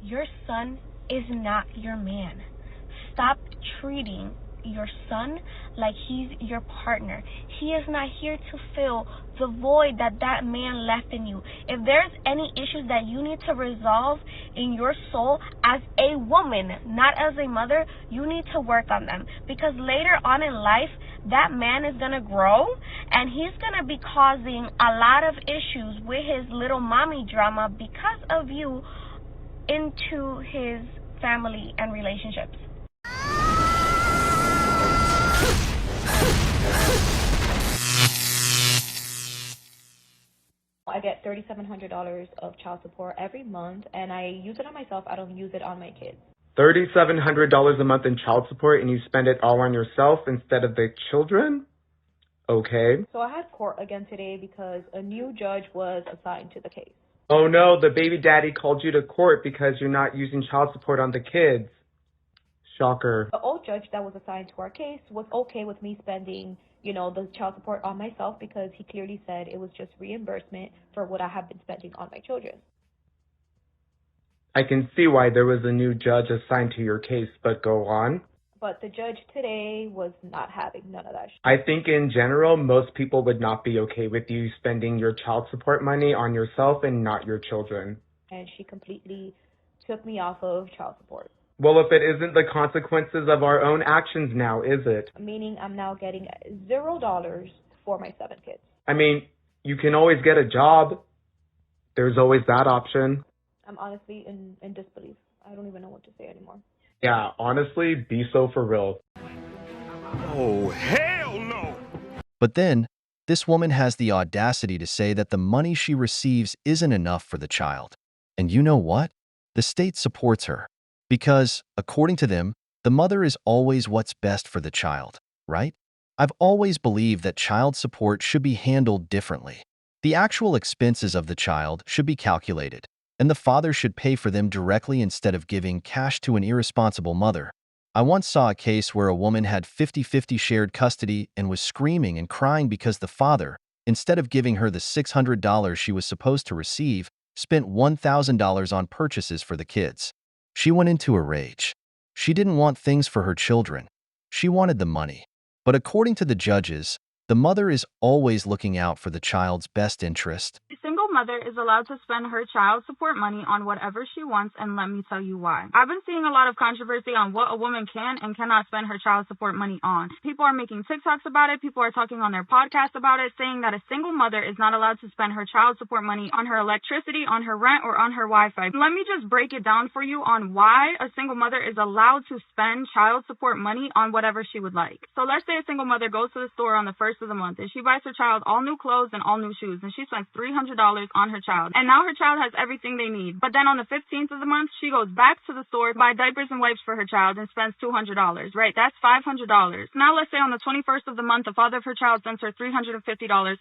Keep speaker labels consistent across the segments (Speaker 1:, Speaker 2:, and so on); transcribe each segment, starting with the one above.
Speaker 1: Your son is not your man. Stop treating your son like he's your partner. He is not here to fill the void that man left in you. If there's any issues that you need to resolve in your soul as a woman, not as a mother, you need to work on them. Because later on in life, that man is going to grow and he's going to be causing a lot of issues with his little mommy drama because of you into his family and relationships.
Speaker 2: I get $3,700 of child support every month, and I use it on myself. I don't use it on my kids.
Speaker 3: $3,700 a month in child support, and you spend it all on yourself instead of the children? Okay.
Speaker 2: So I had court again today because a new judge was assigned to the case.
Speaker 3: Oh no, the baby daddy called you to court because you're not using child support on the kids. Shocker.
Speaker 2: The old judge that was assigned to our case was okay with me spending, the child support on myself because he clearly said it was just reimbursement for what I have been spending on my children.
Speaker 3: I can see why there was a new judge assigned to your case, but go on.
Speaker 2: But the judge today was not having none of that shit.
Speaker 3: I think in general, most people would not be okay with you spending your child support money on yourself and not your children.
Speaker 2: And she completely took me off of child support.
Speaker 3: Well, if it isn't the consequences of our own actions now, is it?
Speaker 2: Meaning I'm now getting $0 for my 7 kids.
Speaker 3: I mean, you can always get a job. There's always that option.
Speaker 2: I'm honestly in disbelief. I don't even know what to say anymore.
Speaker 3: Yeah, honestly, be so for real.
Speaker 4: Oh, hell no!
Speaker 5: But then, this woman has the audacity to say that the money she receives isn't enough for the child. And you know what? The state supports her. Because, according to them, the mother is always what's best for the child, right? I've always believed that child support should be handled differently. The actual expenses of the child should be calculated, and the father should pay for them directly instead of giving cash to an irresponsible mother. I once saw a case where a woman had 50-50 shared custody and was screaming and crying because the father, instead of giving her the $600 she was supposed to receive, spent $1,000 on purchases for the kids. She went into a rage. She didn't want things for her children. She wanted the money. But according to the judges, the mother is always looking out for the child's best interest.
Speaker 6: A single mother is allowed to spend her child support money on whatever she wants, and let me tell you why. I've been seeing a lot of controversy on what a woman can and cannot spend her child support money on. People are making TikToks about it. People are talking on their podcasts about it, saying that a single mother is not allowed to spend her child support money on her electricity, on her rent, or on her Wi-Fi. Let me just break it down for you on why a single mother is allowed to spend child support money on whatever she would like. So let's say a single mother goes to the store on the first of the month and she buys her child all new clothes and all new shoes, and she spends $300 on her child. And now her child has everything they need. But then on the 15th of the month, she goes back to the store, buy diapers and wipes for her child, and spends $200. Right? That's $500. Now let's say on the 21st of the month, the father of her child sends her $350.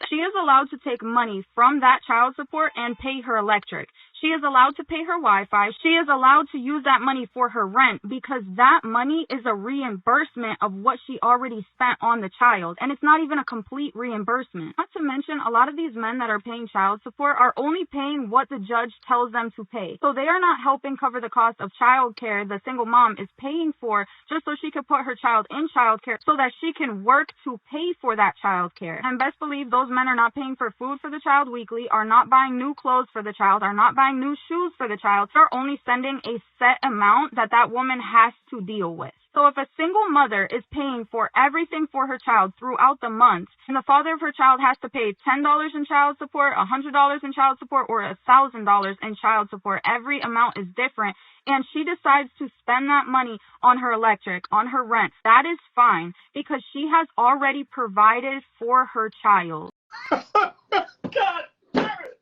Speaker 6: She is allowed to take money from that child support and pay her electric. She is allowed to pay her Wi-Fi. She is allowed to use that money for her rent because that money is a reimbursement of what she already spent on the child. And it's not even a complete reimbursement. Not to mention, a lot of these men that are paying child support are only paying what the judge tells them to pay. So they are not helping cover the cost of child care the single mom is paying for just so she can put her child in child care so that she can work to pay for that child care. And best believe those men are not paying for food for the child weekly, are not buying new clothes for the child, are not buying new shoes for the child. They're only sending a set amount that woman has to deal with. So if a single mother is paying for everything for her child throughout the month, and the father of her child has to pay $10 in child support, $100 in child support, or $1,000 in child support, every amount is different, and she decides to spend that money on her electric, on her rent, that is fine because she has already provided for her child.
Speaker 4: God damn it!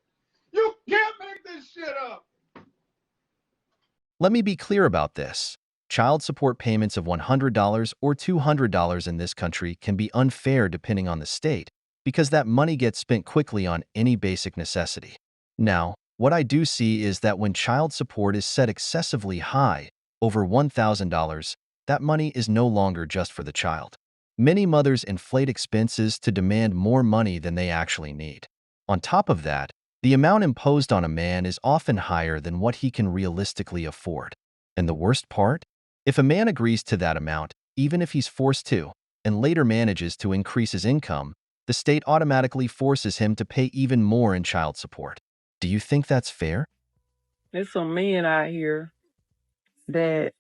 Speaker 4: You can't make this shit up!
Speaker 5: Let me be clear about this. Child support payments of $100 or $200 in this country can be unfair depending on the state, because that money gets spent quickly on any basic necessity. Now, what I do see is that when child support is set excessively high, over $1,000, that money is no longer just for the child. Many mothers inflate expenses to demand more money than they actually need. On top of that, The amount imposed on a man is often higher than what he can realistically afford. And the worst part? If a man agrees to that amount, even if he's forced to, and later manages to increase his income, the state automatically forces him to pay even more in child support. Do you think that's fair?
Speaker 7: There's some men out here that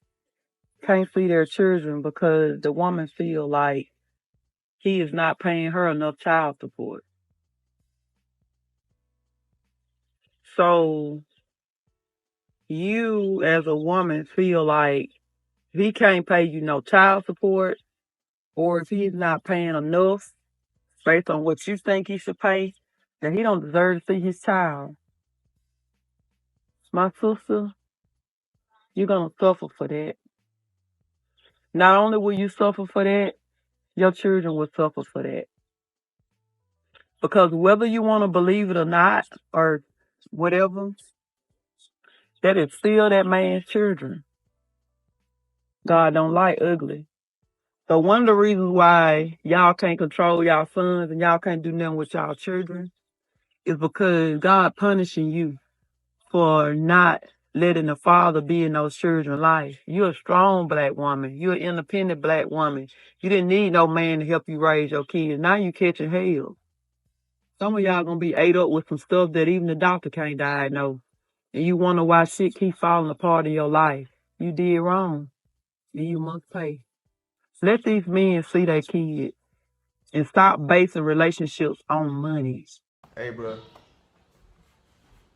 Speaker 7: can't see their children because the woman feel like he is not paying her enough child support. So you as a woman feel like if he can't pay you no child support, or if he's not paying enough based on what you think he should pay, then he don't deserve to see his child. My sister, you're gonna suffer for that. Not only will you suffer for that, your children will suffer for that. Because whether you want to believe it or not, or whatever, that is still that man's children. God don't like ugly. So one of the reasons why y'all can't control y'all sons and y'all can't do nothing with y'all children is because God punishing you for not letting the father be in those children's life. You're a strong black woman. You're an independent black woman. You didn't need no man to help you raise your kids. Now you catching hell. Some of y'all gonna be ate up with some stuff that even the doctor can't diagnose. And you wonder why shit keep falling apart in your life. You did wrong. And you must pay. Let these men see their kids and stop basing relationships on money.
Speaker 4: Hey, bro.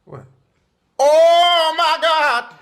Speaker 4: What? Oh, my God!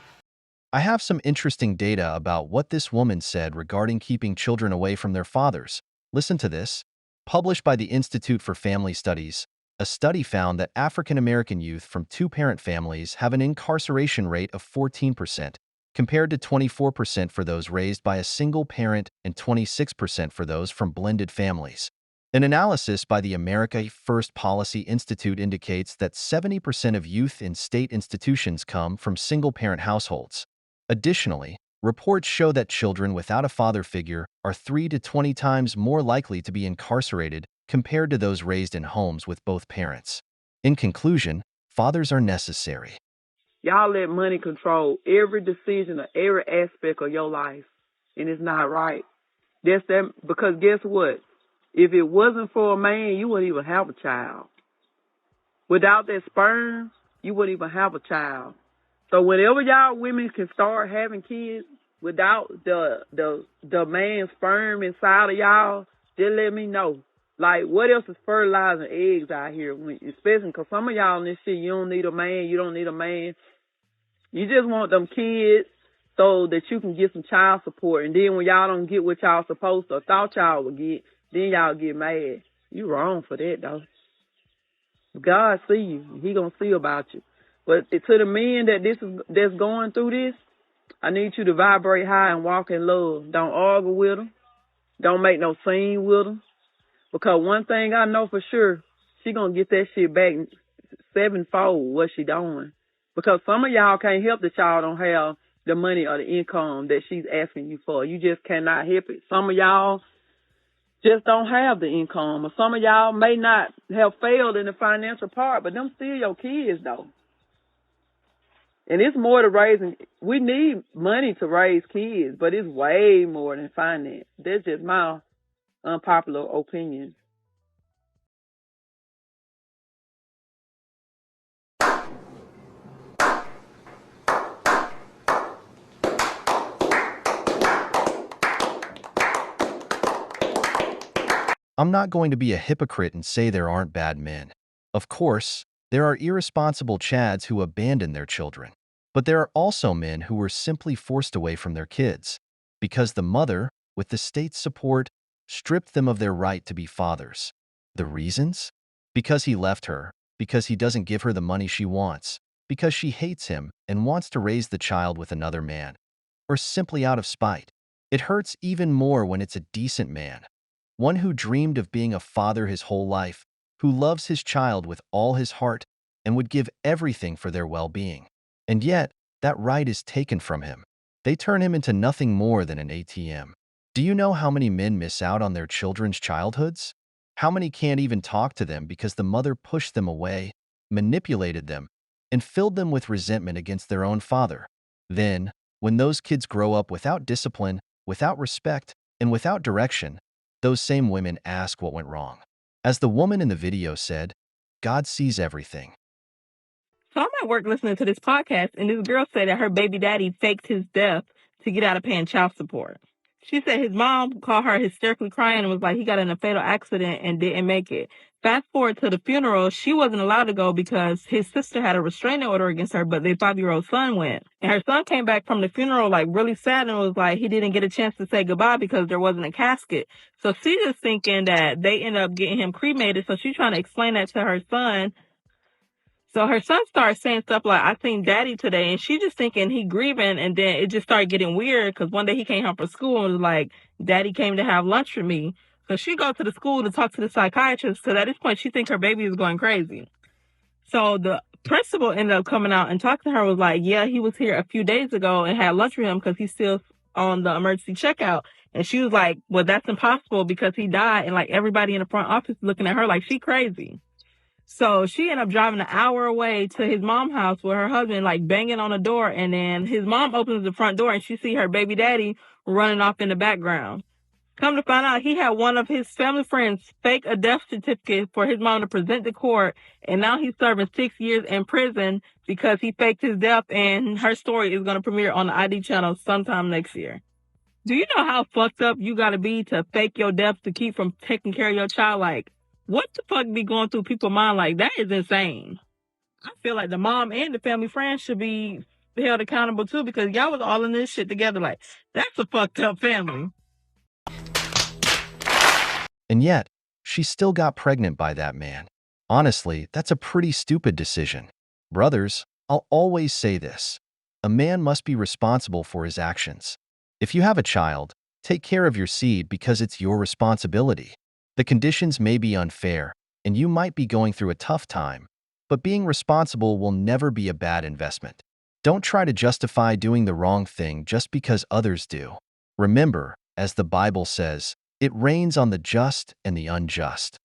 Speaker 5: I have some interesting data about what this woman said regarding keeping children away from their fathers. Listen to this. Published by the Institute for Family Studies, a study found that African American youth from two-parent families have an incarceration rate of 14%, compared to 24% for those raised by a single parent and 26% for those from blended families. An analysis by the America First Policy Institute indicates that 70% of youth in state institutions come from single-parent households. Additionally, reports show that children without a father figure are 3 to 20 times more likely to be incarcerated compared to those raised in homes with both parents. In conclusion, fathers are necessary.
Speaker 7: Y'all let money control every decision or every aspect of your life. And it's not right. That's that, because guess what? If it wasn't for a man, you wouldn't even have a child. Without that sperm, you wouldn't even have a child. So whenever y'all women can start having kids without the man's sperm inside of y'all, just let me know. Like, what else is fertilizing eggs out here? Especially because some of y'all in this shit, you don't need a man, you don't need a man. You just want them kids so that you can get some child support. And then when y'all don't get what y'all supposed to or thought y'all would get, then y'all get mad. You wrong for that, though. God see you. He gonna see about you. But to the men that's going through this, I need you to vibrate high and walk in love. Don't argue with them. Don't make no scene with them. Because one thing I know for sure, she gonna get that shit back sevenfold, what she doing. Because some of y'all can't help that y'all don't have the money or the income that she's asking you for. You just cannot help it. Some of y'all just don't have the income. Or some of y'all may not have failed in the financial part, but them still your kids, though. And it's more to raising. We need money to raise kids, but it's way more than finance. That's just my unpopular opinion.
Speaker 5: I'm not going to be a hypocrite and say there aren't bad men. Of course, there are irresponsible chads who abandon their children. But there are also men who were simply forced away from their kids because the mother, with the state's support, stripped them of their right to be fathers. The reasons? Because he left her, because he doesn't give her the money she wants, because she hates him and wants to raise the child with another man, or simply out of spite. It hurts even more when it's a decent man, one who dreamed of being a father his whole life, who loves his child with all his heart and would give everything for their well-being. And yet, that right is taken from him. They turn him into nothing more than an ATM. Do you know how many men miss out on their children's childhoods? How many can't even talk to them because the mother pushed them away, manipulated them, and filled them with resentment against their own father. Then, when those kids grow up without discipline, without respect, and without direction, those same women ask what went wrong. As the woman in the video said, God sees everything.
Speaker 8: So I'm at work listening to this podcast, and this girl said that her baby daddy faked his death to get out of paying child support. She said his mom called her hysterically crying and was like, he got in a fatal accident and didn't make it. Fast forward to the funeral, she wasn't allowed to go because his sister had a restraining order against her, but their 5-year-old son went. And her son came back from the funeral like really sad and was like, he didn't get a chance to say goodbye because there wasn't a casket. So she's just thinking that they ended up getting him cremated. So she's trying to explain that to her son. So her son started saying stuff like, I seen daddy today, and she just thinking he grieving, and then it just started getting weird because one day he came home from school and was like, daddy came to have lunch with me. So she goes to the school to talk to the psychiatrist because at this point she thinks her baby is going crazy. So the principal ended up coming out and talking to her, was like, yeah, he was here a few days ago and had lunch with him because he's still on the emergency checkout. And she was like, well, that's impossible because he died, and like everybody in the front office looking at her like she crazy. So she ended up driving an hour away to his mom's house with her husband, like banging on the door. And then his mom opens the front door and she see her baby daddy running off in the background. Come to find out, he had one of his family friends fake a death certificate for his mom to present to court. And now he's serving 6 years in prison because he faked his death. And her story is going to premiere on the ID channel sometime next year. Do you know how fucked up you got to be to fake your death to keep from taking care of your child? Like, what the fuck be going through people's mind? Like, that is insane. I feel like the mom and the family friends should be held accountable too, because y'all was all in this shit together. Like, that's a fucked up family.
Speaker 5: And yet, she still got pregnant by that man. Honestly, that's a pretty stupid decision. Brothers, I'll always say this. A man must be responsible for his actions. If you have a child, take care of your seed because it's your responsibility. The conditions may be unfair, and you might be going through a tough time, but being responsible will never be a bad investment. Don't try to justify doing the wrong thing just because others do. Remember, as the Bible says, it rains on the just and the unjust.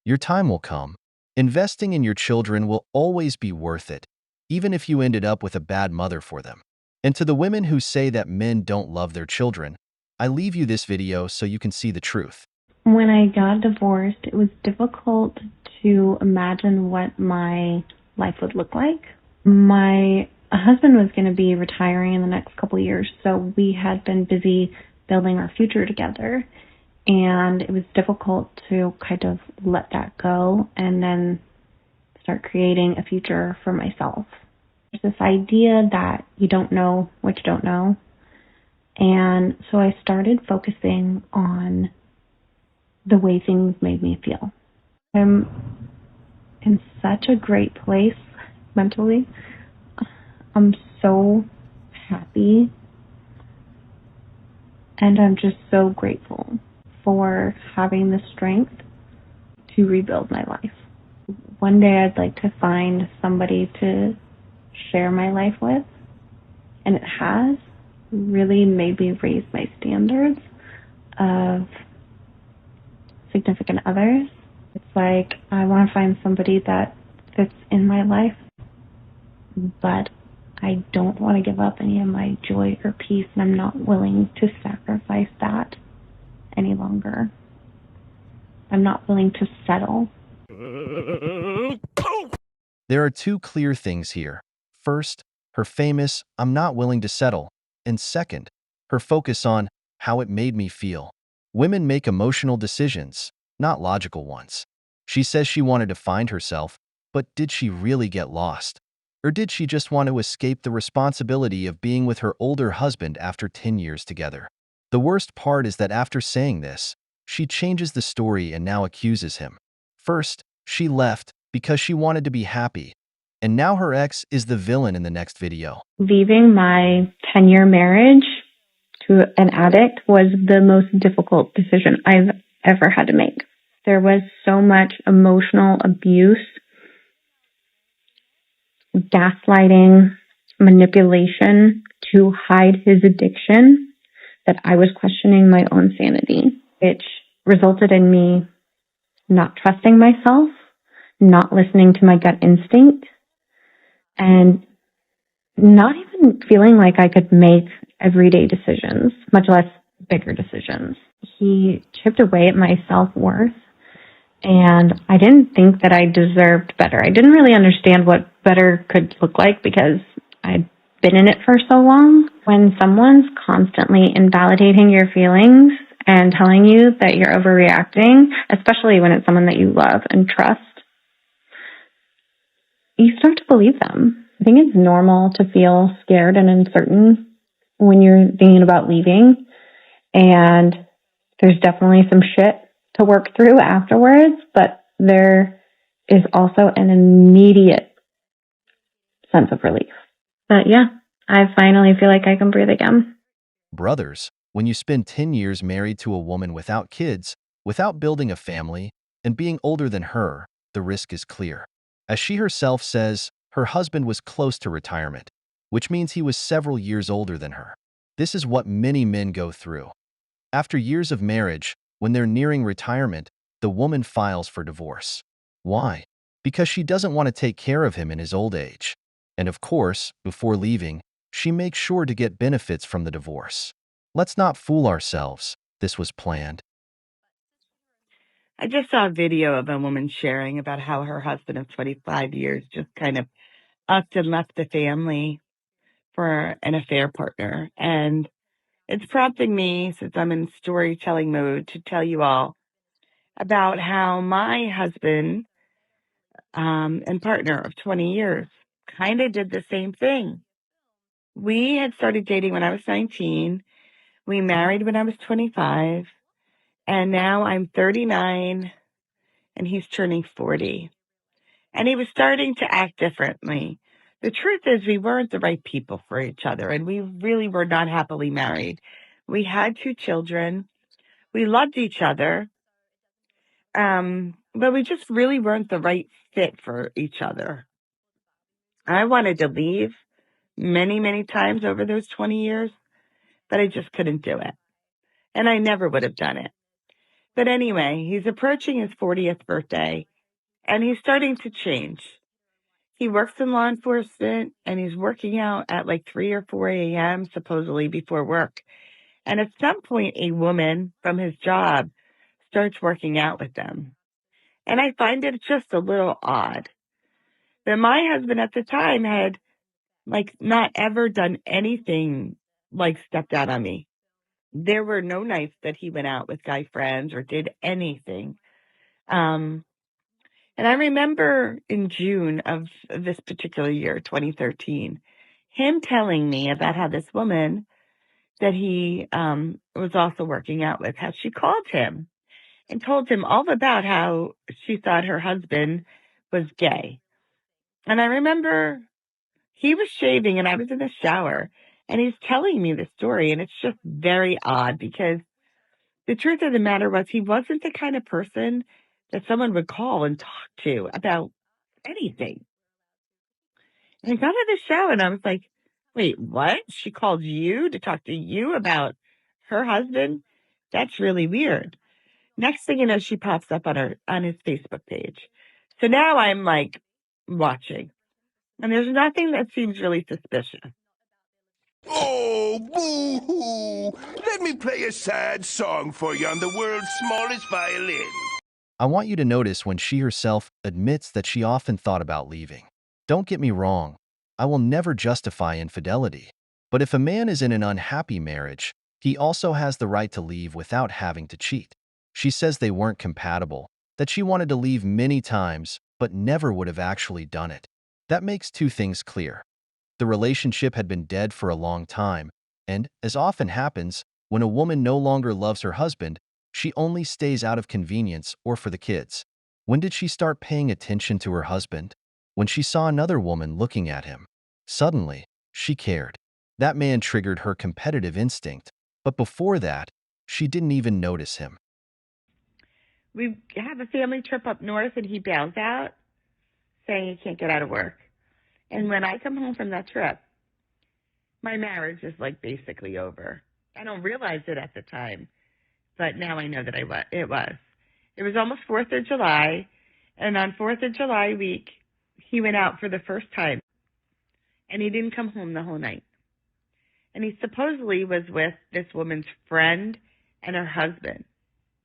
Speaker 5: Your time will come. Investing in your children will always be worth it, even if you ended up with a bad mother for them. And to the women who say that men don't love their children, I leave you this video so you can see the truth.
Speaker 9: When I got divorced, it was difficult to imagine what my life would look like. My husband was going to be retiring in the next couple of years, so we had been busy building our future together, and it was difficult to kind of let that go and then start creating a future for myself. There's this idea that you don't know what you don't know, and so I started focusing on the way things made me feel. I'm in such a great place mentally. I'm so happy, and I'm just so grateful for having the strength to rebuild my life. One day I'd like to find somebody to share my life with, and it has really made me raise my standards of significant others. It's like I want to find somebody that fits in my life, but I don't want to give up any of my joy or peace, and I'm not willing to sacrifice that any longer. I'm not willing to settle.
Speaker 5: There are two clear things here. First, her famous, I'm not willing to settle. And second, her focus on how it made me feel. Women make emotional decisions, not logical ones. She says she wanted to find herself, but did she really get lost? Or did she just want to escape the responsibility of being with her older husband after 10 years together? The worst part is that after saying this, she changes the story and now accuses him. First, she left because she wanted to be happy, and now her ex is the villain in the next video.
Speaker 9: Leaving my 10-year marriage to an addict was the most difficult decision I've ever had to make. There was so much emotional abuse, gaslighting, manipulation to hide his addiction that I was questioning my own sanity, which resulted in me not trusting myself, not listening to my gut instinct, and not even feeling like I could make everyday decisions, much less bigger decisions. He chipped away at my self-worth, and I didn't think that I deserved better. I didn't really understand what better could look like because I'd been in it for so long. When someone's constantly invalidating your feelings and telling you that you're overreacting, especially when it's someone that you love and trust, you start to believe them. I think it's normal to feel scared and uncertain when you're thinking about leaving, and there's definitely some shit to work through afterwards, but there is also an immediate sense of relief. But yeah, I finally feel like I can breathe again.
Speaker 5: Brothers, when you spend 10 years married to a woman without kids, without building a family, and being older than her, the risk is clear. As she herself says, her husband was close to retirement, which means he was several years older than her. This is what many men go through. After years of marriage, when they're nearing retirement, the woman files for divorce. Why? Because she doesn't want to take care of him in his old age. And of course, before leaving, she makes sure to get benefits from the divorce. Let's not fool ourselves. This was planned.
Speaker 10: I just saw a video of a woman sharing about how her husband of 25 years just kind of upped and left the family for an affair partner. And it's prompting me, since I'm in storytelling mode, to tell you all about how my husband and partner of 20 years kind of did the same thing. We had started dating when I was 19. We married when I was 25. And now I'm 39 and he's turning 40. And he was starting to act differently. The truth is, we weren't the right people for each other, and we really were not happily married. We had 2 children. We loved each other, but we just really weren't the right fit for each other. I wanted to leave many, many times over those 20 years, but I just couldn't do it. And I never would have done it. But anyway, he's approaching his 40th birthday, and he's starting to change. He works in law enforcement, and he's working out at like 3 or 4 a.m., supposedly before work. And at some point, a woman from his job starts working out with them. And I find it just a little odd. But my husband at the time had like not ever done anything like stepped out on me. There were no nights that he went out with guy friends or did anything. And I remember in June of this particular year, 2013, him telling me about how this woman that he was also working out with, how she called him and told him all about how she thought her husband was gay. And I remember he was shaving and I was in the shower and he's telling me the story. And it's just very odd because the truth of the matter was he wasn't the kind of person that someone would call and talk to about anything. And I got out of the shower and I was like, wait, what? She called you to talk to you about her husband? That's really weird. Next thing you know, she pops up on his Facebook page. So now I'm like watching. And there's nothing that seems really suspicious.
Speaker 11: Oh, boo-hoo! Let me play a sad song for you on the world's smallest violin.
Speaker 5: I want you to notice when she herself admits that she often thought about leaving. Don't get me wrong, I will never justify infidelity. But if a man is in an unhappy marriage, he also has the right to leave without having to cheat. She says they weren't compatible, that she wanted to leave many times, but never would have actually done it. That makes 2 things clear. The relationship had been dead for a long time, and, as often happens, when a woman no longer loves her husband, she only stays out of convenience or for the kids. When did she start paying attention to her husband? When she saw another woman looking at him. Suddenly, she cared. That man triggered her competitive instinct, but before that, she didn't even notice him.
Speaker 10: We have a family trip up north and he bails out saying he can't get out of work. And when I come home from that trip, my marriage is like basically over. I don't realize it at the time, but now I know that it was. It was almost 4th of July, And on 4th of July week, he went out for the first time, and he didn't come home the whole night. And he supposedly was with this woman's friend and her husband.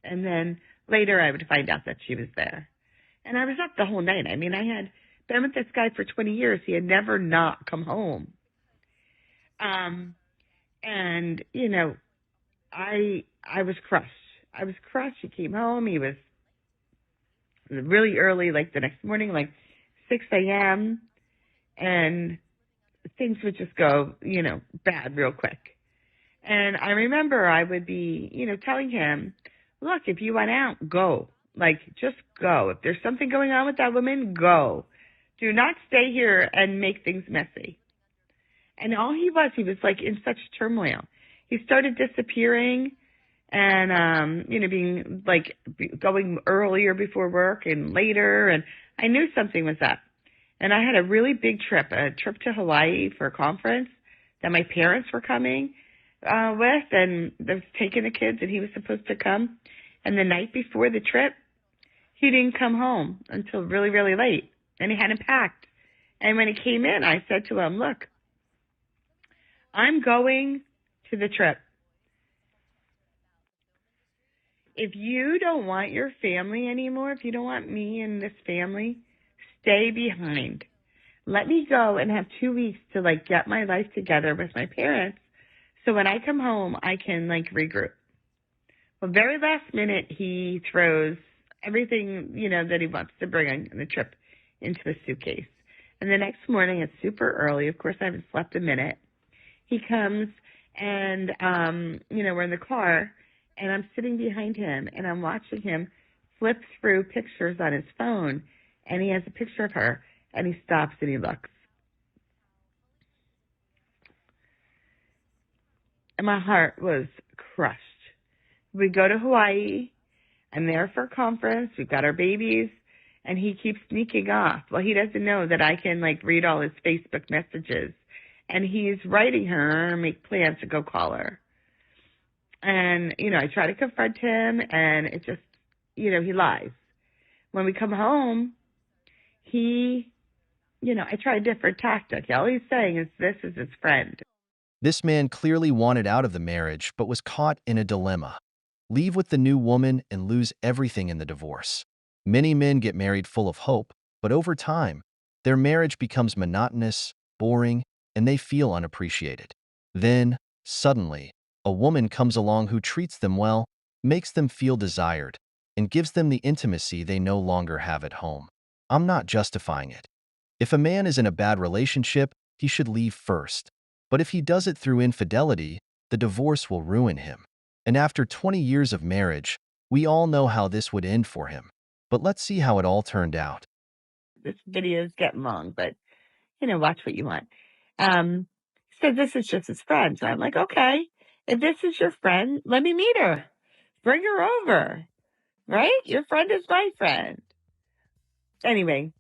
Speaker 10: And then later I would find out that she was there. And I was up the whole night. I mean, I had been with this guy for 20 years. He had never not come home. And, you know, I was crushed. I was crushed. He came home. He was really early, like the next morning, like 6 a.m. And things would just go, you know, bad real quick. And I remember I would be, you know, telling him, look, if you want out, go. Like, just go. If there's something going on with that woman, go. Do not stay here and make things messy. And all he was like in such turmoil. He started disappearing and, you know, being like going earlier before work and later. And I knew something was up. And I had a really big trip, a trip to Hawaii for a conference that my parents were coming with, and I was taking the kids, and he was supposed to come. And the night before the trip, he didn't come home until really, really late, and he hadn't packed. And when he came in, I said to him, look, I'm going to the trip. If you don't want your family anymore, if you don't want me and this family, stay behind. Let me go and have 2 weeks to, like, get my life together with my parents, so when I come home, I can, like, regroup. Well, very last minute, he throws everything, you know, that he wants to bring on the trip into a suitcase. And the next morning, it's super early. Of course, I haven't slept a minute. He comes and, you know, we're in the car, and I'm sitting behind him, and I'm watching him flip through pictures on his phone, and he has a picture of her, and he stops and he looks. And my heart was crushed. We go to Hawaii. I'm there for a conference. We've got our babies, and he keeps sneaking off. Well, he doesn't know that I can, like, read all his Facebook messages. And he's writing her and make plans to go call her. And, you know, I try to confront him, and it just, you know, he lies. When we come home, he, you know, I try a different tactic. All he's saying is this is his friend.
Speaker 5: This man clearly wanted out of the marriage but was caught in a dilemma. Leave with the new woman and lose everything in the divorce. Many men get married full of hope, but over time, their marriage becomes monotonous, boring, and they feel unappreciated. Then, suddenly, a woman comes along who treats them well, makes them feel desired, and gives them the intimacy they no longer have at home. I'm not justifying it. If a man is in a bad relationship, he should leave first. But if he does it through infidelity, the divorce will ruin him. And after 20 years of marriage, we all know how this would end for him. But let's see how it all turned out.
Speaker 10: This video is getting long, but, you know, watch what you want. So this is just his friend. So I'm like, okay, if this is your friend, let me meet her. Bring her over, right? Your friend is my friend. Anyway,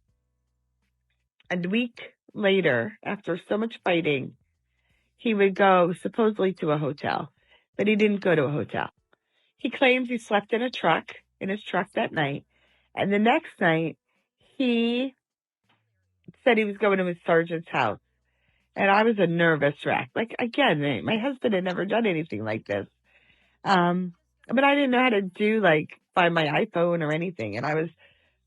Speaker 10: a week later, after so much fighting, he would go supposedly to a hotel, but he didn't go to a hotel. He claims he slept in his truck that night. And the next night, he said he was going to his sergeant's house. And I was a nervous wreck. Like, again, my husband had never done anything like this. But I didn't know how to do, like, find my iPhone or anything. And I was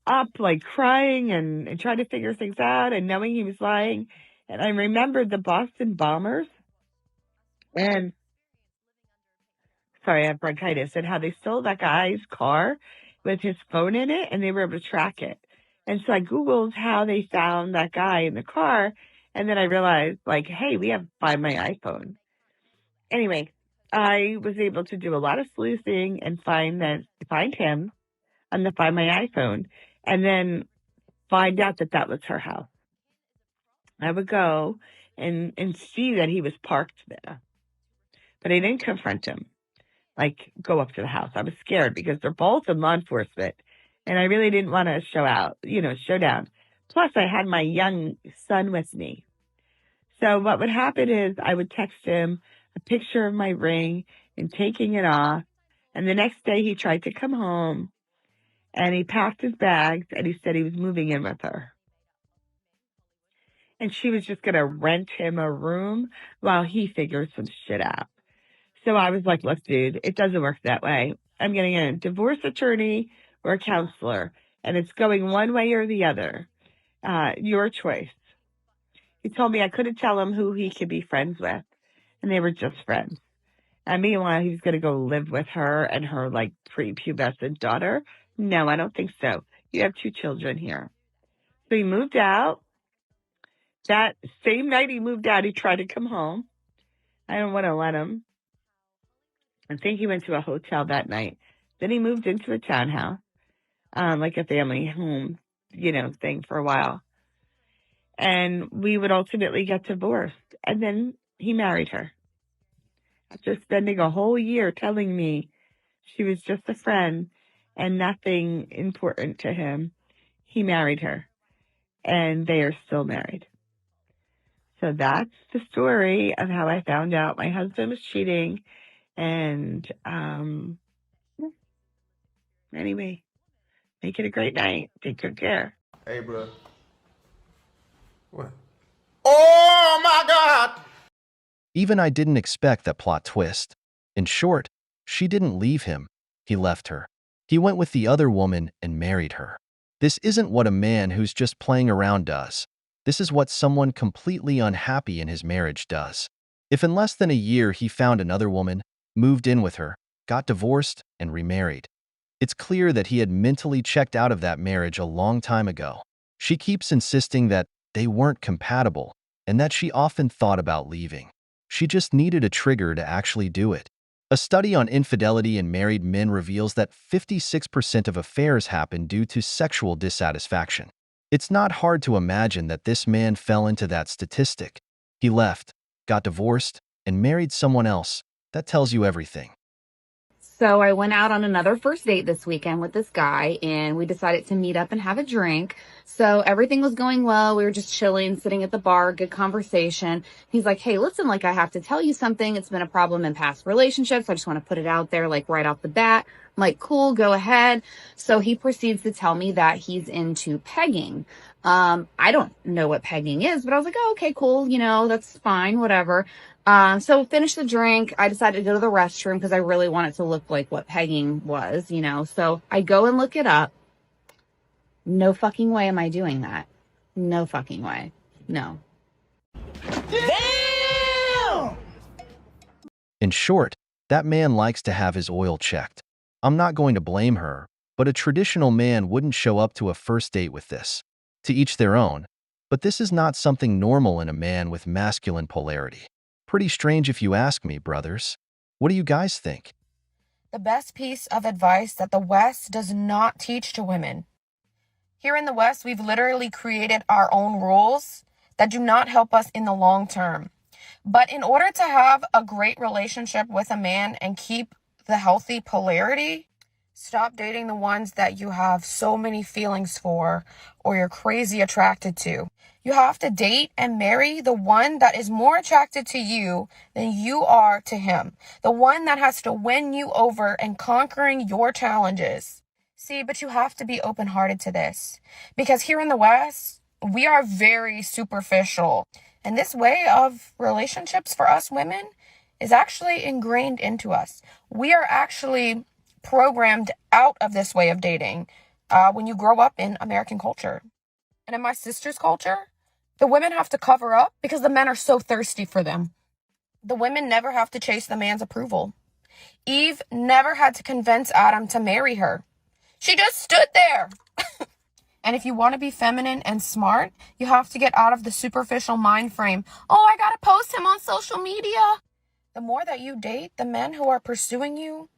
Speaker 10: up, like, crying and trying to figure things out and knowing he was lying. And I remembered the Boston bombers. And, sorry, I have bronchitis. And how they stole that guy's car with his phone in it, and they were able to track it. And so I Googled how they found that guy in the car. And then I realized, like, hey, we have Find My iPhone. Anyway, I was able to do a lot of sleuthing and find him on the Find My iPhone, and then find out that that was her house. I would go and see that he was parked there, but I didn't confront him, like go up to the house. I was scared because they're both in law enforcement, and I really didn't want to show down. Plus, I had my young son with me. So what would happen is I would text him a picture of my ring and taking it off. And the next day he tried to come home. And he packed his bags and he said he was moving in with her. And she was just going to rent him a room while he figured some shit out. So I was like, look, dude, it doesn't work that way. I'm getting a divorce attorney or a counselor, and it's going one way or the other. Your choice. He told me I couldn't tell him who he could be friends with, and they were just friends. And meanwhile, he was going to go live with her and her, like, prepubescent daughter. No, I don't think so. You have 2 children here. So he moved out. That same night he moved out, he tried to come home. I don't want to let him. I think he went to a hotel that night. Then he moved into a townhouse, like a family home, thing for a while. And we would ultimately get divorced. And then he married her. After spending a whole year telling me she was just a friend and nothing important to him, he married her. And they are still married. So that's the story of how I found out my husband was cheating. And anyway, make it a great night. Take good care.
Speaker 4: Hey, bro. What? Oh, my God!
Speaker 5: Even I didn't expect that plot twist. In short, she didn't leave him. He left her. He went with the other woman and married her. This isn't what a man who's just playing around does. This is what someone completely unhappy in his marriage does. If in less than a year he found another woman, moved in with her, got divorced, and remarried, it's clear that he had mentally checked out of that marriage a long time ago. She keeps insisting that they weren't compatible and that she often thought about leaving. She just needed a trigger to actually do it. A study on infidelity in married men reveals that 56% of affairs happen due to sexual dissatisfaction. It's not hard to imagine that this man fell into that statistic. He left, got divorced, and married someone else. That tells you everything.
Speaker 12: So I went out on another first date this weekend with this guy, and we decided to meet up and have a drink. So everything was going well. We were just chilling, sitting at the bar, good conversation. He's like, hey, listen, like, I have to tell you something. It's been a problem in past relationships. I just want to put it out there, like, right off the bat. I'm like, cool, go ahead. So he proceeds to tell me that he's into pegging. I don't know what pegging is, but I was like, oh, okay, cool. That's fine, whatever. So finish the drink. I decided to go to the restroom because I really wanted to look like what pegging was, So I go and look it up. No fucking way am I doing that. No fucking way. No.
Speaker 11: Damn!
Speaker 5: In short, that man likes to have his oil checked. I'm not going to blame her, but a traditional man wouldn't show up to a first date with this. To each their own, but this is not something normal in a man with masculine polarity. Pretty strange if you ask me, brothers. What do you guys think?
Speaker 1: The best piece of advice that the West does not teach to women. Here in the West, we've literally created our own rules that do not help us in the long term. But in order to have a great relationship with a man and keep the healthy polarity, stop dating the ones that you have so many feelings for or you're crazy attracted to. You have to date and marry the one that is more attracted to you than you are to him. The one that has to win you over and conquering your challenges. See, but you have to be open-hearted to this. Because here in the West, we are very superficial. And this way of relationships for us women is actually ingrained into us. We are actually programmed out of this way of dating when you grow up in American culture. And in my sister's culture, the women have to cover up because the men are so thirsty for them. The women never have to chase the man's approval. Eve never had to convince Adam to marry her. She just stood there. And if you want to be feminine and smart, you have to get out of the superficial mind frame. Oh, I got to post him on social media. The more that you date the men who are pursuing you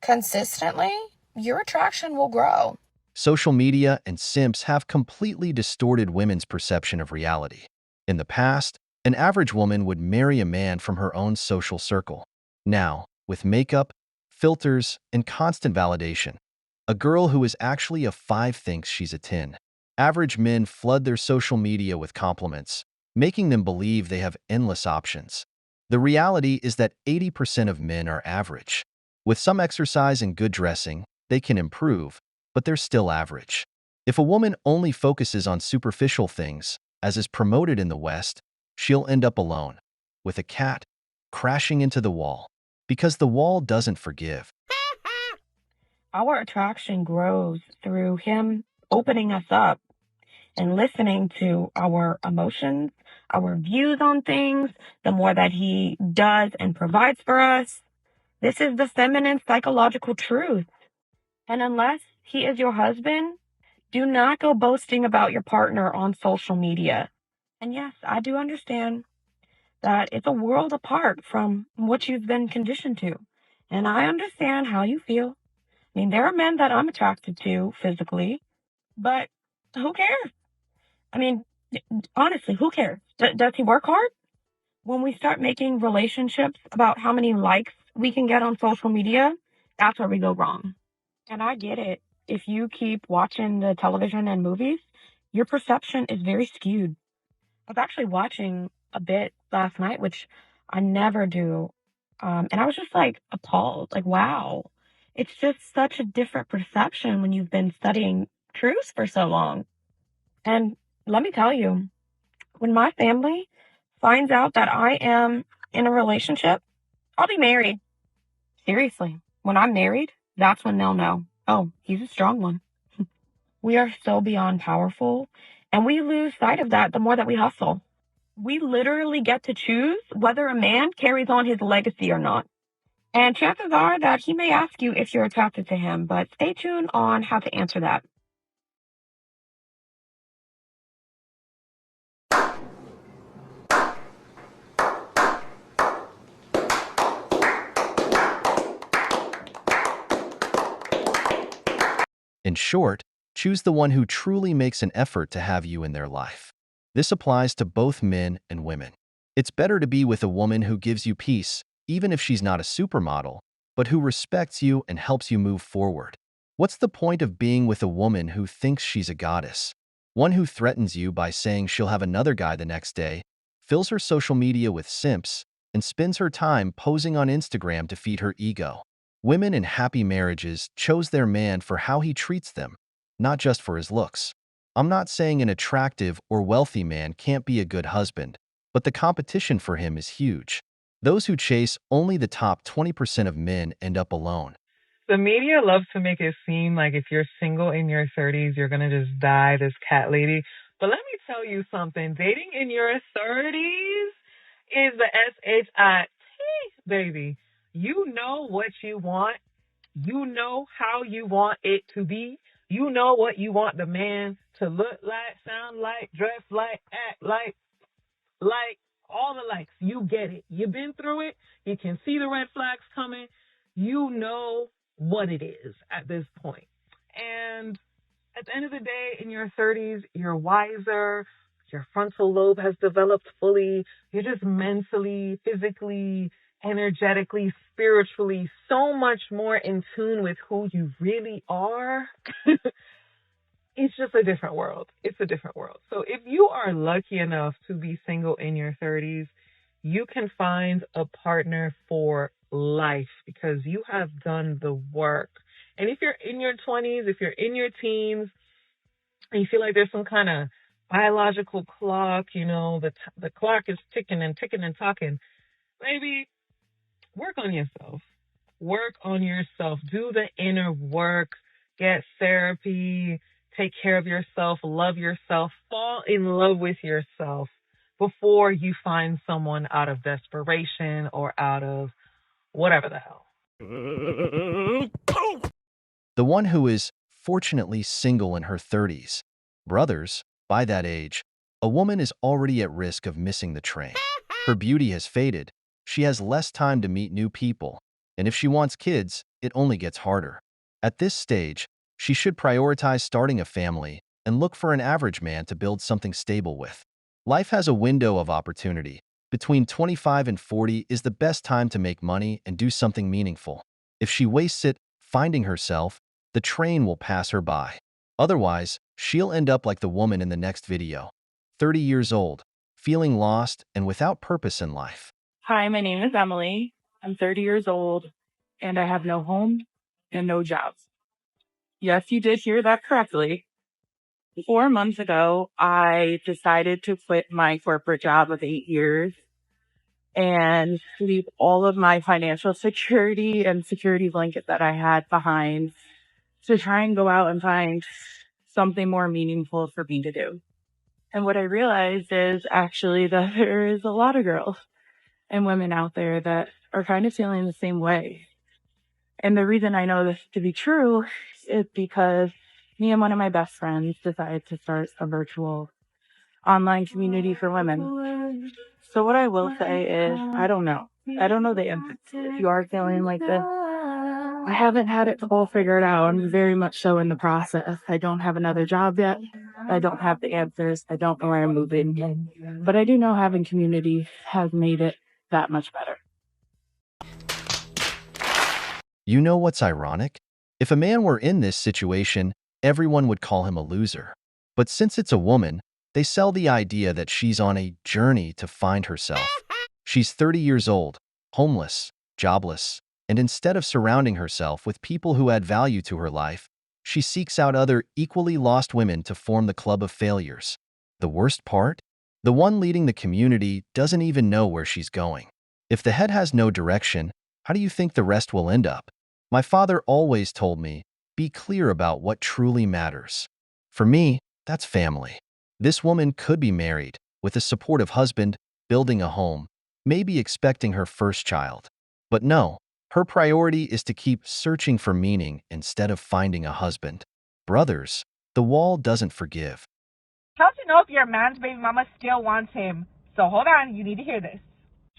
Speaker 1: consistently, your attraction will grow.
Speaker 5: Social media and simps have completely distorted women's perception of reality. In the past, an average woman would marry a man from her own social circle. Now, with makeup, filters, and constant validation, a girl who is actually a 5 thinks she's a 10. Average men flood their social media with compliments, making them believe they have endless options. The reality is that 80% of men are average. With some exercise and good dressing, they can improve, but they're still average. If a woman only focuses on superficial things, as is promoted in the West, she'll end up alone, with a cat crashing into the wall, because the wall doesn't forgive.
Speaker 6: Our attraction grows through him opening us up and listening to our emotions, our views on things, the more that he does and provides for us. This is the feminine psychological truth. And unless he is your husband, do not go boasting about your partner on social media. And yes, I do understand that it's a world apart from what you've been conditioned to. And I understand how you feel. I mean, there are men that I'm attracted to physically, but who cares? I mean, honestly, who cares? Does he work hard? When we start making relationships about how many likes we can get on social media, that's where we go wrong. And I get it. If you keep watching the television and movies, your perception is very skewed. I was actually watching a bit last night, which I never do. And I was just like appalled, like, wow, it's just such a different perception when you've been studying truths for so long. And let me tell you, when my family finds out that I am in a relationship, I'll be married. Seriously, when I'm married, that's when they'll know, oh, he's a strong one. We are so beyond powerful, and we lose sight of that the more that we hustle. We literally get to choose whether a man carries on his legacy or not. And chances are that he may ask you if you're attracted to him, but stay tuned on how to answer that.
Speaker 5: In short, choose the one who truly makes an effort to have you in their life. This applies to both men and women. It's better to be with a woman who gives you peace, even if she's not a supermodel, but who respects you and helps you move forward. What's the point of being with a woman who thinks she's a goddess? One who threatens you by saying she'll have another guy the next day, fills her social media with simps, and spends her time posing on Instagram to feed her ego. Women in happy marriages chose their man for how he treats them, not just for his looks. I'm not saying an attractive or wealthy man can't be a good husband, but the competition for him is huge. Those who chase only the top 20% of men end up alone.
Speaker 13: The media loves to make it seem like if you're single in your 30s, you're going to just die this cat lady. But let me tell you something. Dating in your 30s is the SHIT, baby. You know what you want. You know how you want it to be. You know what you want the man to look like, sound like, dress like, act like all the likes. You get it. You've been through it. You can see the red flags coming. You know what it is at this point. And at the end of the day, in your 30s, you're wiser. Your frontal lobe has developed fully. You're just mentally, physically, energetically, spiritually, so much more in tune with who you really are. It's just a different world. It's a different world. So if you are lucky enough to be single in your 30s, you can find a partner for life because you have done the work. And if you're in your 20s, if you're in your teens, and you feel like there's some kind of biological clock, you know, the clock is ticking and ticking and talking, maybe work on yourself. Work on yourself. Do the inner work. Get therapy. Take care of yourself. Love yourself. Fall in love with yourself before you find someone out of desperation or out of whatever the hell.
Speaker 5: The one who is fortunately single in her 30s. Brothers, by that age, a woman is already at risk of missing the train. Her beauty has faded. She has less time to meet new people. And if she wants kids, it only gets harder. At this stage, she should prioritize starting a family and look for an average man to build something stable with. Life has a window of opportunity. Between 25 and 40 is the best time to make money and do something meaningful. If she wastes it finding herself, the train will pass her by. Otherwise, she'll end up like the woman in the next video. 30 years old, feeling lost and without purpose in life.
Speaker 14: Hi, my name is Emily. I'm 30 years old, and I have no home and no jobs.
Speaker 10: Yes, you did hear that correctly. 4 months ago, I decided to quit my corporate job of 8 years and leave all of my financial security and security blanket that I had behind to try and go out and find something more meaningful for me to do. And what I realized is actually that there is a lot of girls and women out there that are kind of feeling the same way. And the reason I know this to be true is because me and one of my best friends decided to start a virtual online community for women. So what I will say is, I don't know. I don't know the answer. If you are feeling like this, I haven't had it all figured out. I'm very much so in the process. I don't have another job yet. I don't have the answers. I don't know where I'm moving. But I do know having community has made it that much better.
Speaker 5: You know what's ironic? If a man were in this situation, everyone would call him a loser. But since it's a woman, they sell the idea that she's on a journey to find herself. She's 30 years old, homeless, jobless, and instead of surrounding herself with people who add value to her life, she seeks out other equally lost women to form the club of failures. The worst part? The one leading the community doesn't even know where she's going. If the head has no direction, how do you think the rest will end up? My father always told me, be clear about what truly matters. For me, that's family. This woman could be married, with a supportive husband, building a home, maybe expecting her first child. But no, her priority is to keep searching for meaning instead of finding a husband. Brothers, the wall doesn't forgive.
Speaker 6: How to know if your man's baby mama still wants him? So hold on, you need to hear this.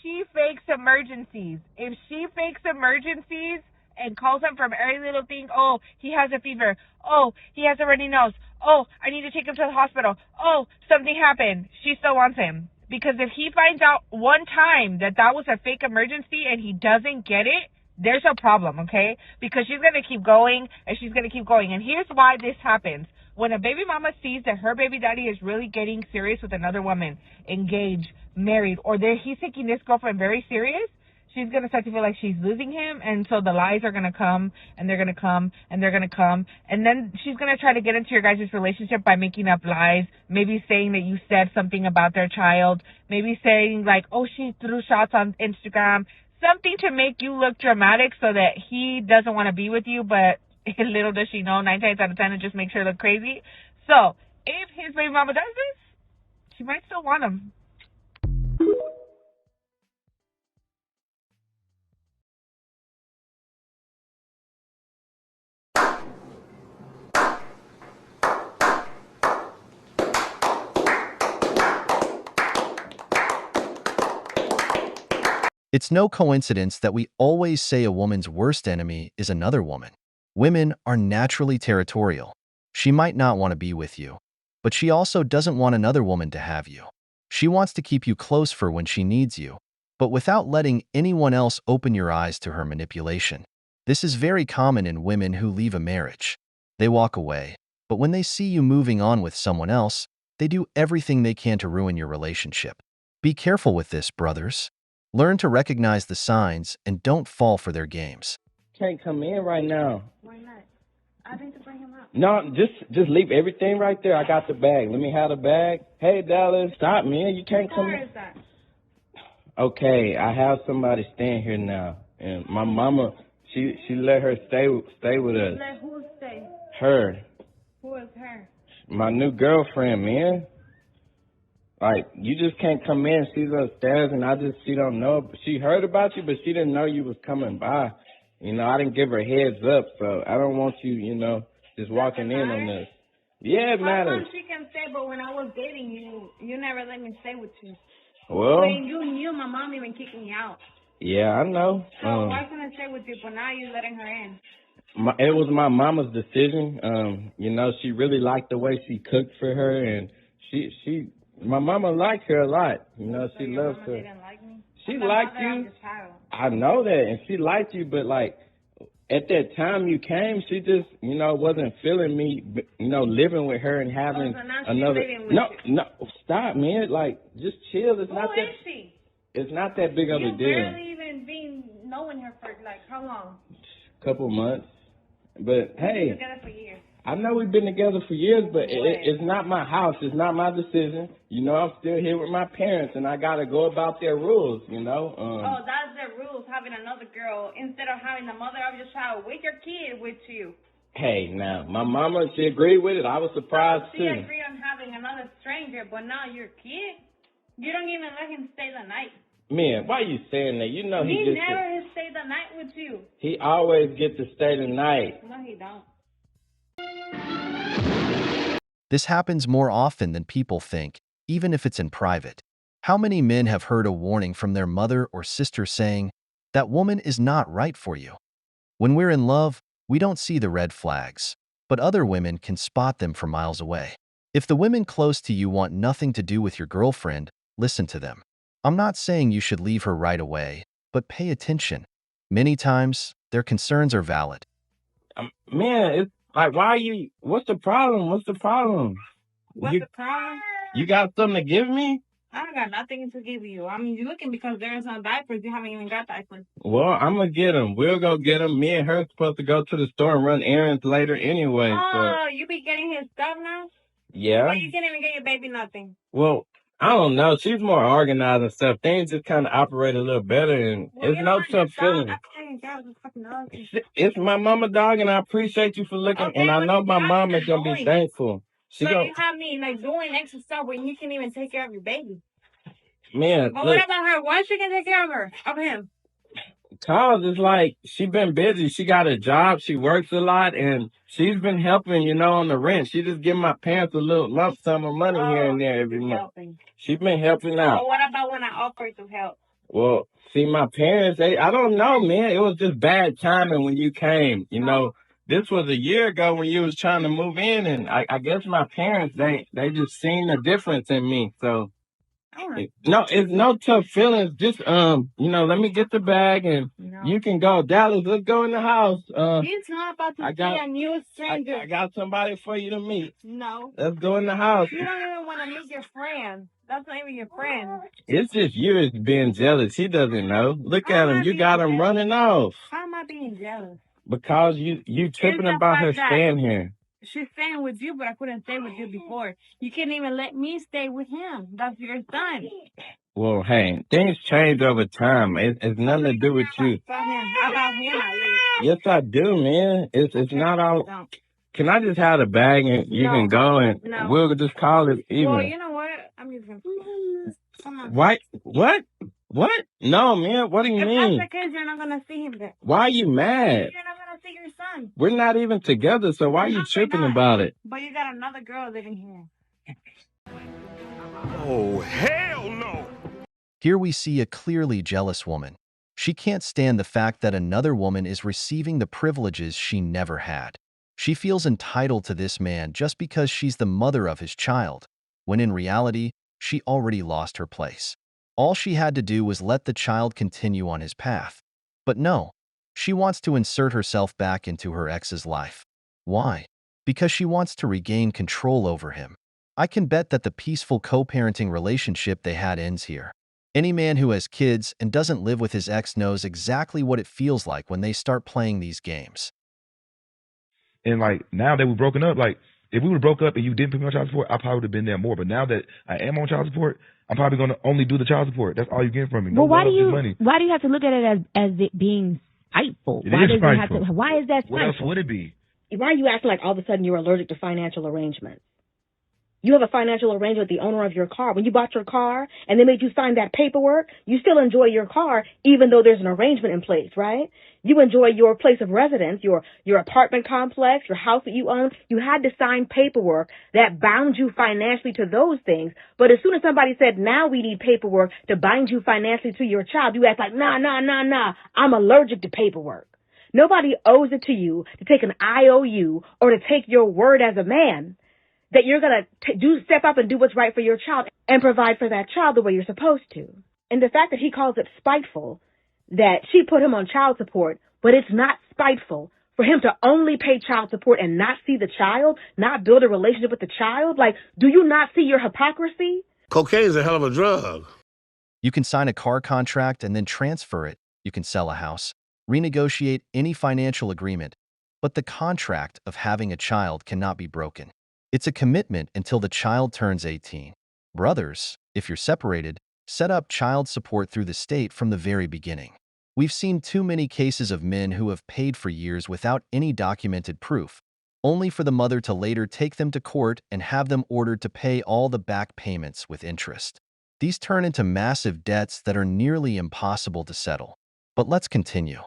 Speaker 6: She fakes emergencies. If she fakes emergencies and calls him from every little thing, oh, he has a fever. Oh, he has a runny nose. Oh, I need to take him to the hospital. Oh, something happened. She still wants him. Because if he finds out one time that that was a fake emergency and he doesn't get it, there's a problem, okay? Because she's going to keep going and she's going to keep going. And here's why this happens. When a baby mama sees that her baby daddy is really getting serious with another woman, engaged, married, or he's taking this girlfriend very serious, she's going to start to feel like she's losing him. And so the lies are going to come, and they're going to come, and they're going to come. And then she's going to try to get into your guys' relationship by making up lies, maybe saying that you said something about their child, maybe saying like, oh, she threw shots on Instagram, something to make you look dramatic so that he doesn't want to be with you, but little does she know, 9 times out of 10, it just makes her look crazy. So, if his baby mama does this, she might still want him.
Speaker 5: It's no coincidence that we always say a woman's worst enemy is another woman. Women are naturally territorial. She might not want to be with you, but she also doesn't want another woman to have you. She wants to keep you close for when she needs you, but without letting anyone else open your eyes to her manipulation. This is very common in women who leave a marriage. They walk away, but when they see you moving on with someone else, they do everything they can to ruin your relationship. Be careful with this, brothers. Learn to recognize the signs and don't fall for their games.
Speaker 14: Can't come in right now.
Speaker 1: Why not? I need to bring him up.
Speaker 14: No, just leave everything right there. I got the bag. Let me have the bag. Hey, Dallas, stop, man. You can't come in.
Speaker 1: Where is that?
Speaker 14: Okay, I have somebody staying here now, and my mama, she let her stay with us.
Speaker 1: Let who stay?
Speaker 14: Her.
Speaker 1: Who is her?
Speaker 14: My new girlfriend, man. Like, you just can't come in. She's upstairs, and she don't know. She heard about you, but she didn't know you was coming by. You know, I didn't give her heads up, so I don't want you, just walking in on this. Yeah, it matters.
Speaker 1: How come she can stay, but when I was dating you, you never let me stay with you?
Speaker 14: Well,
Speaker 1: When you knew, my mom even kicked me out.
Speaker 14: yeah, I know.
Speaker 1: So why couldn't I stay with you, but now you're letting her in?
Speaker 14: It was my mama's decision. She really liked the way she cooked for her, and my mama liked her a lot.
Speaker 1: So
Speaker 14: she
Speaker 1: your
Speaker 14: loves
Speaker 1: mama
Speaker 14: her.
Speaker 1: didn't like me?
Speaker 14: She
Speaker 1: I'm the
Speaker 14: liked
Speaker 1: mother of
Speaker 14: you.
Speaker 1: the child.
Speaker 14: I know that, and she liked you, but like at that time you came, she just wasn't feeling me, living with her and having
Speaker 1: so now she's
Speaker 14: another.
Speaker 1: living with you.
Speaker 14: No, stop, man. Like, just chill. It's
Speaker 1: Who
Speaker 14: not
Speaker 1: is
Speaker 14: that.
Speaker 1: she?
Speaker 14: It's not that big of a
Speaker 1: You
Speaker 14: deal.
Speaker 1: barely even been knowing her for like how long?
Speaker 14: Couple months. But hey,
Speaker 6: together for years.
Speaker 14: I know we've been together for years, but it's not my house. It's not my decision. You know, I'm still here with my parents, and I got to go about their rules, you know.
Speaker 6: Oh, that's the rules, having another girl instead of having the mother of your child with your kid with you.
Speaker 14: Hey, now, my mama, she agreed with it. I was surprised,
Speaker 6: She
Speaker 14: too.
Speaker 6: agreed on having another stranger, but now your kid, you don't even let him stay the night.
Speaker 14: Man, why you saying that? You know
Speaker 6: He
Speaker 14: gets
Speaker 6: never has stayed the night with you.
Speaker 14: He always gets to stay the night.
Speaker 6: No, he don't.
Speaker 5: This happens more often than people think, even if it's in private. How many men have heard a warning from their mother or sister saying, "That woman is not right for you"? When we're in love, we don't see the red flags, but other women can spot them from miles away. If the women close to you want nothing to do with your girlfriend, listen to them. I'm not saying you should leave her right away, but pay attention. Many times, their concerns are valid.
Speaker 14: Man, it's like, what's the problem? What's the problem?
Speaker 6: What's the problem?
Speaker 14: You got something to give me?
Speaker 6: I don't got nothing to give you. I mean, you're looking because there's no diapers. You haven't even got diapers.
Speaker 14: Well, I'm going to get them. We'll go get them. Me and her are supposed to go to the store and run errands later anyway.
Speaker 6: Oh, you be getting his stuff now?
Speaker 14: Yeah.
Speaker 6: Well, you can't even get your baby nothing.
Speaker 14: Well, I don't know. She's more organized and stuff. Things just kind of operate a little better, and it's no tough feeling. It's my mama, dog, and I appreciate you for looking, and I know my mom is going to be thankful.
Speaker 6: You have me like doing extra stuff when you can even take care of your baby.
Speaker 14: Man,
Speaker 6: but what about her? Why she can take care of her? Of him?
Speaker 14: Cause it's like she been busy. She got a job. She works a lot, and she's been helping, you know, on the rent. She just give my parents a little lump sum of money here and there every month. She been helping out.
Speaker 6: Well, what about when I offered to help?
Speaker 14: Well, see, my parents, I don't know, man. It was just bad timing when you came. You know, this was a year ago when you was trying to move in, and I guess my parents, they just seen the difference in me. So, no, it's no tough feelings. Just, you know, let me get the bag and you can go. Dallas, let's go in the house.
Speaker 6: He's not about to see a new stranger.
Speaker 14: I got somebody for you to meet.
Speaker 6: No.
Speaker 14: Let's go in the house.
Speaker 6: You don't even want to meet your friend. That's not even your friend.
Speaker 14: It's just you is being jealous. He doesn't know. Look at him. You got him running off.
Speaker 6: How am I being jealous?
Speaker 14: Because you tripping about her staying here.
Speaker 6: She's staying with you, but I couldn't stay with you before. You can't even let me stay with him. That's your son.
Speaker 14: Well, hey, things change over time. It's nothing to do with you.
Speaker 6: About him, at least.
Speaker 14: Yes, I do, man. It's not all. Can I just have the bag and you can go and we'll just call it even?
Speaker 6: Well, you know what? I'm just gonna. Come on.
Speaker 14: What? What? No, man. What do you mean?
Speaker 6: If that's the case, you're not gonna see him then.
Speaker 14: Why are you mad?
Speaker 6: You're not gonna see your son.
Speaker 14: We're not even together, so why are you tripping about it?
Speaker 6: But you got another girl living here.
Speaker 11: Oh, hell no!
Speaker 5: Here we see a clearly jealous woman. She can't stand the fact that another woman is receiving the privileges she never had. She feels entitled to this man just because she's the mother of his child, when in reality, she already lost her place. All she had to do was let the child continue on his path. But no, she wants to insert herself back into her ex's life. Why? Because she wants to regain control over him. I can bet that the peaceful co-parenting relationship they had ends here. Any man who has kids and doesn't live with his ex knows exactly what it feels like when they start playing these games.
Speaker 15: And like now that we're broken up, like if we would have broke up and you didn't put me on child support, I probably would have been there more. But now that I am on child support, I'm probably going to only do the child support. That's all you get from me. No
Speaker 2: why
Speaker 15: love,
Speaker 2: do you
Speaker 15: just money.
Speaker 2: why do you have to look at it as it being spiteful?
Speaker 15: It is spiteful.
Speaker 2: Why is that spiteful?
Speaker 15: What else would it be?
Speaker 16: Why are you acting like all of a sudden you're allergic to financial arrangements? You have a financial arrangement with the owner of your car. When you bought your car and they made you sign that paperwork, you still enjoy your car even though there's an arrangement in place, right? You enjoy your place of residence, your apartment complex, your house that you own. You had to sign paperwork that bound you financially to those things. But as soon as somebody said, now we need paperwork to bind you financially to your child, you act like, nah. I'm allergic to paperwork. Nobody owes it to you to take an IOU or to take your word as a man that you're going to step up and do what's right for your child and provide for that child the way you're supposed to. And the fact that he calls it spiteful, that she put him on child support, but it's not spiteful for him to only pay child support and not see the child, not build a relationship with the child. Like, do you not see your hypocrisy?
Speaker 11: Cocaine is a hell of a drug.
Speaker 5: You can sign a car contract and then transfer it. You can sell a house, renegotiate any financial agreement. but the contract of having a child cannot be broken. It's a commitment until the child turns 18. Brothers, if you're separated, set up child support through the state from the very beginning. We've seen too many cases of men who have paid for years without any documented proof, only for the mother to later take them to court and have them ordered to pay all the back payments with interest. These turn into massive debts that are nearly impossible to settle. But let's continue.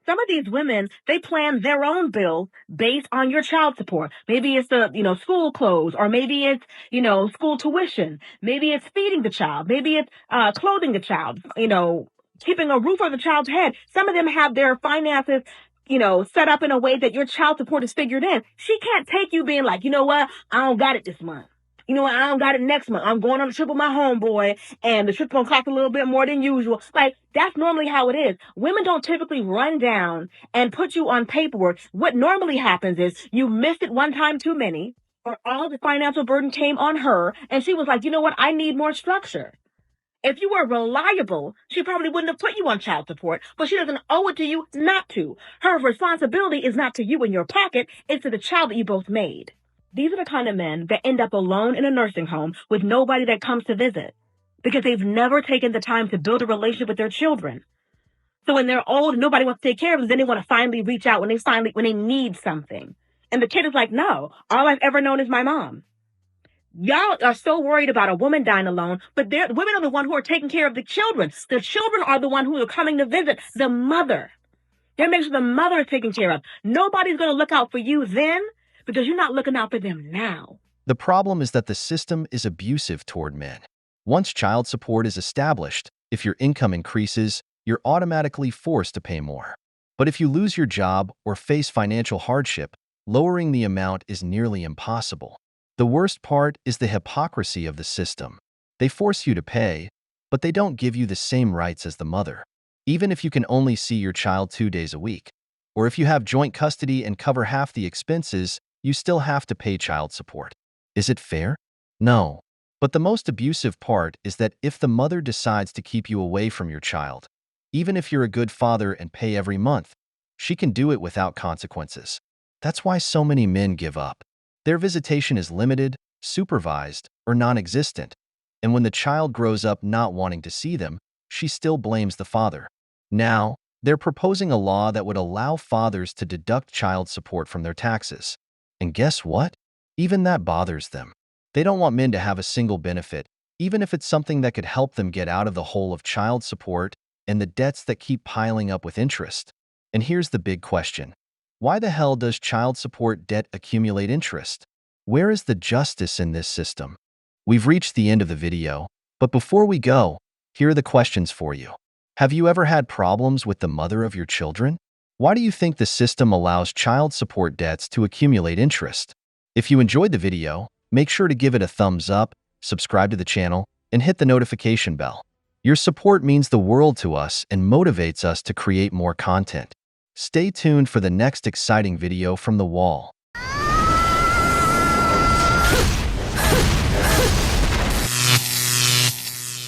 Speaker 16: Some of these women, they plan their own bill based on your child support. Maybe it's the, school clothes, or maybe it's, school tuition. Maybe it's feeding the child. Maybe it's clothing the child, keeping a roof over the child's head. Some of them have their finances, set up in a way that your child support is figured in. She can't take you being like, you know what, I don't got it this month. You know what, I don't got it next month. I'm going on a trip with my homeboy, and the trip's gonna cost a little bit more than usual. Like, that's normally how it is. Women don't typically run down and put you on paperwork. What normally happens is you missed it one time too many, or all the financial burden came on her, and she was like, you know what, I need more structure. If you were reliable, she probably wouldn't have put you on child support, but she doesn't owe it to you not to. Her responsibility is not to you in your pocket, it's to the child that you both made. These are the kind of men that end up alone in a nursing home with nobody that comes to visit because they've never taken the time to build a relationship with their children. So when they're old and nobody wants to take care of them, then they want to finally reach out when they need something. And the kid is like, no, all I've ever known is my mom. Y'all are so worried about a woman dying alone, but women are the one who are taking care of the children. The children are the one who are coming to visit the mother. They make sure the mother is taken care of. Nobody's going to look out for you then, because you're not looking out for them now.
Speaker 5: The problem is that the system is abusive toward men. Once child support is established, if your income increases, you're automatically forced to pay more. But if you lose your job or face financial hardship, lowering the amount is nearly impossible. The worst part is the hypocrisy of the system. They force you to pay, but they don't give you the same rights as the mother, even if you can only see your child 2 days a week. Or if you have joint custody and cover half the expenses, you still have to pay child support. Is it fair? No. But the most abusive part is that if the mother decides to keep you away from your child, even if you're a good father and pay every month, she can do it without consequences. That's why so many men give up. Their visitation is limited, supervised, or non-existent. And when the child grows up not wanting to see them, she still blames the father. Now, they're proposing a law that would allow fathers to deduct child support from their taxes. And guess what? Even that bothers them. They don't want men to have a single benefit, even if it's something that could help them get out of the hole of child support and the debts that keep piling up with interest. And here's the big question. Why the hell does child support debt accumulate interest? Where is the justice in this system? We've reached the end of the video, but before we go, here are the questions for you. Have you ever had problems with the mother of your children? Why do you think the system allows child support debts to accumulate interest? If you enjoyed the video, make sure to give it a thumbs up, subscribe to the channel, and hit the notification bell. Your support means the world to us and motivates us to create more content. Stay tuned for the next exciting video from The Wall.